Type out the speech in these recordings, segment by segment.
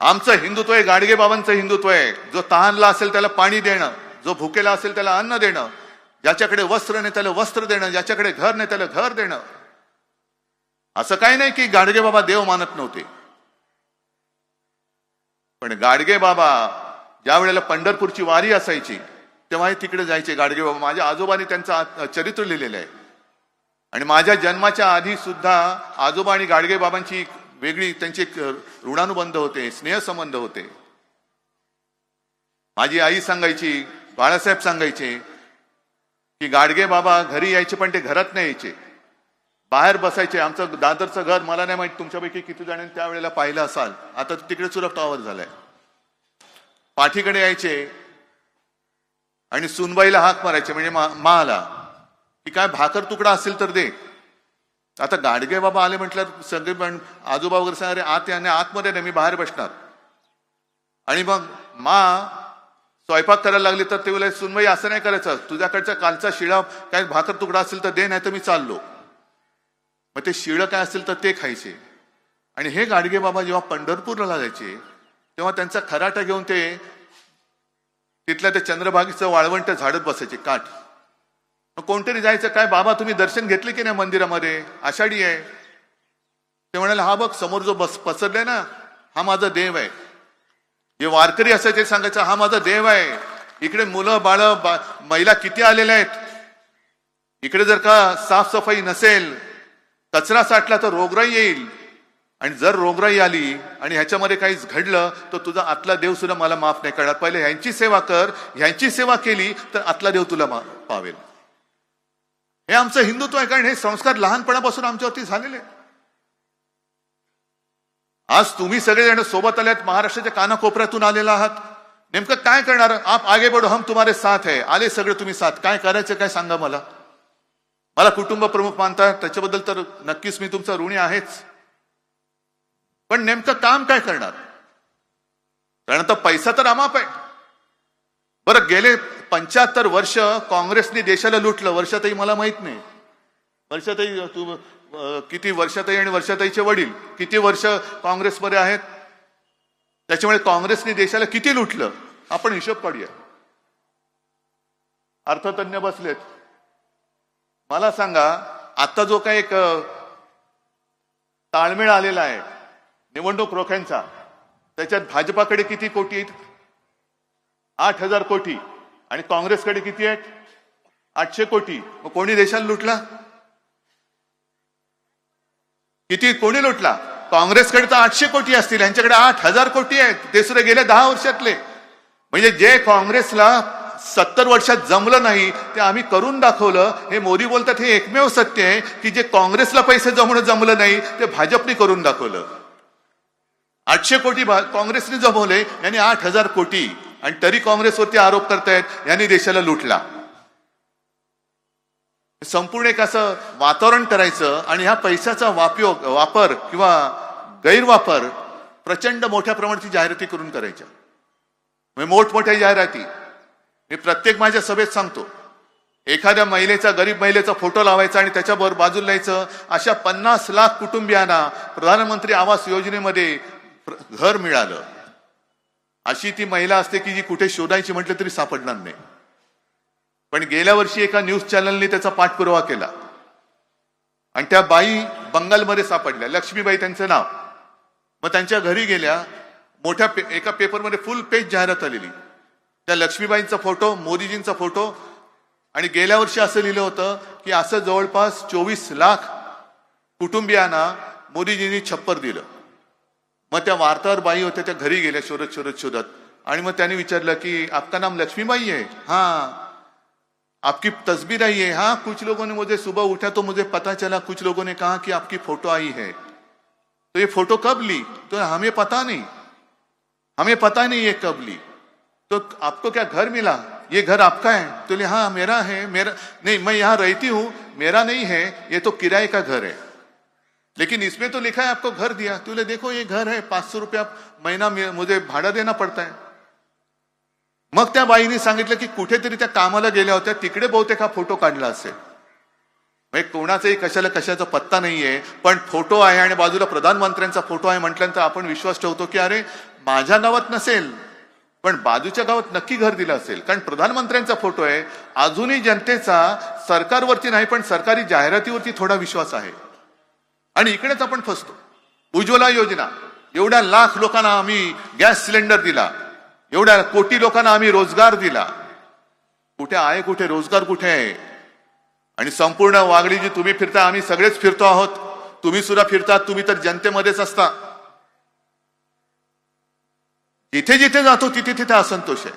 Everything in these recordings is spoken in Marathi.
आमचं हिंदुत्व आहे, गाडगे बाबांचं हिंदुत्व आहे. जो तहानला असेल त्याला पाणी देणं, जो भुकेला असेल त्याला अन्न देणं, ज्याच्याकडे वस्त्र नाही त्याला वस्त्र देणं, ज्याच्याकडे घर नाही त्याला घर देणं. असं काही नाही की गाडगे बाबा देव मानत नव्हते. पण गाडगे बाबा ज्या वेळेला पंढरपूरची वारी असायची तेव्हा तिकडे जायचे गाडगे बाबा. माझ्या आजोबांनी त्यांचं चरित्र लिहिलेलं आहे. आणि माझ्या जन्माच्या आधी सुद्धा आजोबा आणि गाडगे बाबांची वेगळी त्यांचे ऋणानुबंध होते, स्नेहसंबंध होते. माझी आई सांगायची, बाळासाहेब सांगायचे की गाडगे बाबा घरी यायचे पण ते घरात नाही यायचे, बाहेर बसायचे. आमचं दादरचं घर मला नाही माहिती तुमच्यापैकी किती जणांनी त्यावेळेला पाहिलं असाल, आता तिकडे सुरत टॉवर झालाय. पाठीकडे यायचे आणि सुनबाईला हाक मारायचे, म्हणजे माला की काय भाकर तुकडा असेल तर दे. आता गाडगे बाबा आले म्हटल्यावर सगळे पण आजोबा वगैरे सांगा, अरे आत याने आतमध्ये नाही, मी बाहेर बसणार. आणि मग स्वयंपाक करायला लागली तर ते बोलाय, सुनबाई असं नाही करायचं, तुझ्याकडचा कालचा शिळा काय भाकर तुकडा असेल तर दे, नाही तर मी चाललो. मग ते शिळं काय असेल तर ते खायचे. आणि हे गाडगे बाबा जेव्हा पंढरपूरला जायचे तेव्हा त्यांचा खराटा घेऊन ते तिथल्या त्या चंद्रभागेचं वाळवंट झाडत बसायचे काठ. मग कोणतरी जायचं, काय बाबा तुम्ही दर्शन घेतले की नाही मंदिरामध्ये, आषाढी आहे. ते म्हणाले, हा बघ समोर जो पसरलाय ना, हा माझा देव आहे. जे वारकरी असायचे सांगायचं, हा माझा देव आहे. इकडे मुलं बाळ महिला किती आलेल्या आहेत. इकडे जर का साफसफाई नसेल, कचरा साठला तर रोगराई येईल. आणि जर रोगराई आली आणि ह्याच्यामध्ये काही घडलं तर तुझा आतला देव सुद्धा मला माफ नाही करणार. पहिले ह्यांची सेवा कर, ह्यांची सेवा केली तर आतला देव तुला पावेल. हे आमचं हिंदुत्व आहे, कारण हे संस्कार लहानपणापासून आमच्यावरती झालेले. आज तुम्ही सगळेजण सोबत आल्यात, महाराष्ट्राच्या कानाकोपऱ्यातून आलेला आहात. नेमकं काय करणार? आप आगे बढ़ो, हम तुम्हारे साथ है. आले सगळे तुम्ही साथ. काय करायचं काय सांगा मला. मला कुटुंब प्रमुख मानता, त्याच्याबद्दल तर नक्कीच मी तुमचा ऋणी आहेच. पण नेमकं काम काय करणार? कारण आता पैसा तर अमाप आहे. बरं, गेले 75 वर्ष काँग्रेसने देशाला लुटलं. वर्षाताई मला माहित नाही, वर्षाताई तू किती, वर्षाताई आणि वर्षाताईचे वडील किती वर्ष काँग्रेसमध्ये आहेत, त्याच्यामुळे काँग्रेसने देशाला किती लुटलं आपण हिशोब काढूया. अर्थतज्ञ बसलेत, मला सांगा आता जो काही एक ताळमेळ आलेला आहे निवडणूक रोख्यांचा, त्याच्यात भाजपाकडे किती कोटी आहेत? 8,000 कोटी. आणि काँग्रेसकडे किती आहेत? 800 कोटी. मग कोणी देशाला लुटला? किती, कोणी लुटला? काँग्रेसकडे तर 800 कोटी असतील, यांच्याकडे 8,000 कोटी आहेत, ते सुद्धा गेल्या 10 वर्षातले. म्हणजे जे काँग्रेसला 70 वर्षात जमलं नाही ते आम्ही करून दाखवलं. हे मोदी बोलतात हे एकमेव सत्य आहे की जे काँग्रेसला पैसे जमलं नाही ते भाजपने करून दाखवलं. 800 कोटी काँग्रेसने जमवले, यांनी 8,000 कोटी. आणि तरी काँग्रेसवरती आरोप करतायत यांनी देशाला लुटला. संपूर्ण एक असं वातावरण करायचं आणि ह्या पैशाचा वापर किंवा गैरवापर प्रचंड मोठ्या प्रमाणाची जाहिराती करून करायच्या. मोठमोठ्या जाहिराती मी प्रत्येक माझ्या सभेत सांगतो. एखाद्या महिलेचा, गरीब महिलेचा फोटो लावायचा आणि त्याच्याबरोबर बाजूला लिहायचं, अशा 50 लाख कुटुंबियांना प्रधानमंत्री आवास योजनेमध्ये घर मिळालं. अशी ती महिला असते की जी कुठे शोधायची म्हटलं तरी सापडणार नाही. पण गेल्या वर्षी एका न्यूज चॅनलने त्याचा पाठपुरावा केला आणि त्या बाई बंगालमध्ये सापडल्या, लक्ष्मीबाई त्यांचं नाव. मग त्यांच्या घरी गेल्या, मोठ्या एका पेपरमध्ये फुल पेज जाहिरात आलेली. त्या लक्ष्मीबाईंचा फोटो, मोदीजींचा फोटो. आणि गेल्या वर्षी असं लिहिलं होतं की असं जवळपास 24 लाख कुटुंबियांना मोदीजींनी छप्पर दिलं. मग त्या वार्ताहर बाई होत्या, त्या घरी गेल्या शोधत आणि मग त्यांनी विचारलं की आपका नाम लक्ष्मीबाई है? हाँ. आपकी तस्वीर आई है? हाँ. कुछ लोगों ने मुझे सुबह उठा तो मुझे पता चला, कुछ लोगों ने कहा कि आपकी फोटो आई है. तो ये फोटो कब ली? तो हमें पता नहीं ये कब ली. तो आपको क्या घर मिला? ये घर आपका है? तो ले हाँ मेरा है. मेरा नहीं, मैं यहाँ रहती हूँ, मेरा नहीं है, ये तो किराए का घर है, लेकिन इसमें तो लिखा है आपको घर दिया. तो ले देखो ये घर है, 500 रुपया महीना मुझे भाड़ा देना पड़ता है. मग त्या बाईने सांगितलं की कुठेतरी त्या कामाला गेल्या होत्या, तिकडे बहुतेक हा फोटो काढला असेल. म्हणजे कोणाचाही कशाचा पत्ता नाहीये, पण फोटो आहे आणि बाजूला प्रधानमंत्र्यांचा फोटो आहे म्हटल्यानंतर आपण विश्वास ठेवतो की अरे माझ्या गावात नसेल पण बाजूच्या गावात नक्की घर दिलं असेल, कारण प्रधानमंत्र्यांचा फोटो आहे. अजूनही जनतेचा सरकारवरती नाही पण सरकारी जाहिरातीवरती थोडा विश्वास आहे. आणि इकडेच आपण फसतो. उज्ज्वला योजना, एवढ्या लाख लोकांना आम्ही गॅस सिलेंडर दिला, एवढ्या कोटी लोकांना आम्ही रोजगार दिला. कुठे आहे, कुठे रोजगार कुठे आहे? आणि संपूर्ण वागडी जी तुम्ही फिरता, आम्ही सगळेच फिरतो आहोत, तुम्ही सुद्धा फिरतात, तुम्ही तर जनतेमध्येच असता. जिथे जिथे जातो तिथे तिथे असंतोष आहे.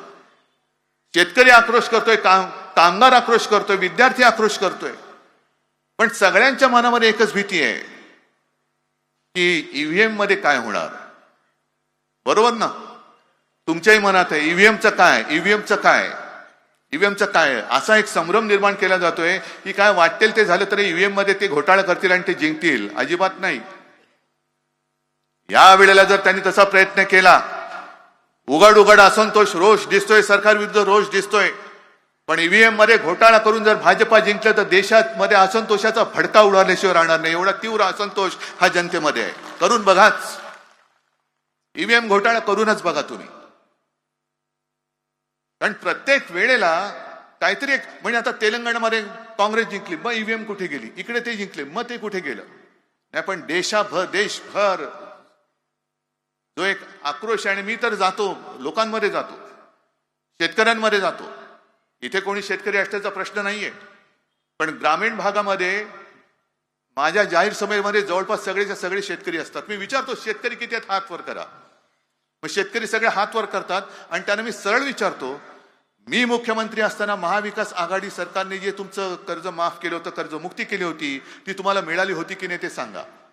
शेतकरी आक्रोश करतोय, कामगार आक्रोश करतोय, विद्यार्थी आक्रोश करतोय. पण सगळ्यांच्या मनामध्ये एकच भीती आहे की ईव्हीएम मध्ये काय होणार. बरोबर ना? तुमच्याही मनात आहे ईव्हीएमचं काय, ईव्हीएमचं काय, ईव्हीएमचं काय. असा एक संभ्रम निर्माण केला जातोय की काय वाटेल ते झालं तरी ईव्हीएम मध्ये ते घोटाळा करतील आणि ते जिंकतील. अजिबात नाही. या वेळेला जर त्यांनी तसा प्रयत्न केला, उघड उघड असंतोष, रोष दिसतोय, सरकार विरुद्ध रोष दिसतोय, पण ईव्हीएम मध्ये घोटाळा करून जर भाजपा जिंकलं तर देशात मध्ये असंतोषाचा भडका उडाल्याशिवाय राहणार नाही. एवढा तीव्र असंतोष हा जनतेमध्ये आहे. करून बघाच, ईव्हीएम घोटाळा करूनच बघा तुम्ही. कारण प्रत्येक वेळेला काहीतरी एक, म्हणजे आता तेलंगणामध्ये काँग्रेस जिंकली, मग ईव्हीएम कुठे गेली, इकडे ते जिंकले, मग ते कुठे गेलं. नाही पण देशभर जो एक आक्रोश आहे. आणि मी तर जातो, लोकांमध्ये जातो, शेतकऱ्यांमध्ये जातो. इथे कोणी शेतकरी असल्याचा प्रश्न नाहीये, पण ग्रामीण भागामध्ये माझ्या जाहीर सभेमध्ये जवळपास सगळेच्या सगळे शेतकरी असतात. मी विचारतो शेतकरी किती आहेत, हात वर करा. मग शेतकरी सगळे हात वर करतात आणि त्यांना मी सरळ विचारतो, मी मुख्यमंत्री असताना महाविकास आघाडी सरकारने जे तुमचं कर्ज माफ केलं होतं, कर्जमुक्ती केली होती, ती तुम्हाला मिळाली होती की नाही ते सांगा.